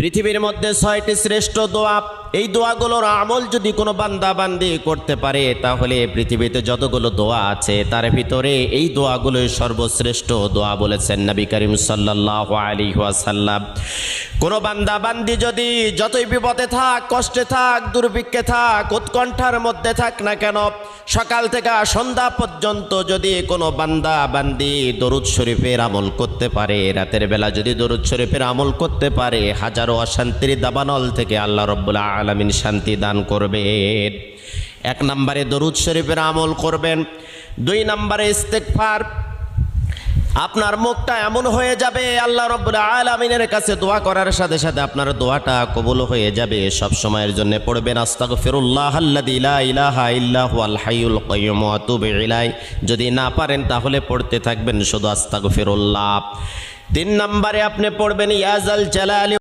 পৃথিবীর মধ্যে 6টি শ্রেষ্ঠ দোয়া, এই দোয়াগুলোর আমল যদি কোনো বান্দা বান্দি করতে পারে তাহলে পৃথিবীতে যতগুলো দোয়া আছে তার ভিতরে এই দোয়াগুলোই সর্বশ্রেষ্ঠ দোয়া বলেছেন নবী করিম সাল্লাল্লাহু আলাইহি ওয়াসাল্লাম। কোনো বান্দা বান্দি যদি যতই বিপদে থাক, কষ্টে থাক, দুর্ভিক্ষে থাক, উৎকণ্ঠার মধ্যে থাক না কেন, সকাল থেকে সন্ধ্যা পর্যন্ত যদি কোনো বান্দা বান্দি দরুদ শরীফের আমল করতে পারে, রাতের বেলা যদি দরুদ শরীফের আমল করতে পারে, হাজারো অশান্তির দাবানল থেকে আল্লাহ রাব্বুল আলামিন শান্তি দান করবেন। 1 নম্বরে দরুদ শরীফের আমল করবেন। 2 নম্বরে ইস্তেগফার। আপনার মুখটা এমন হয়ে যাবে আল্লাহ রাব্বুল আলামিনের কাছে দোয়া করার সাথে সাথে আপনার দোয়াটা কবুল হয়ে যাবে। সব সময়ের জন্য পড়বেন আস্তাগফিরুল্লাহাল্লাযী লা ইলাহা ইল্লা হুয়াল হাইয়ুল কাইয়্যুম ওয়া আতুবু ইলাইহি। যদি না পারেন তাহলে পড়তে থাকবেন শুধু আস্তাগফিরুল্লাহ। 3 নম্বরে আপনি পড়বেন ইয়া যাল জালালি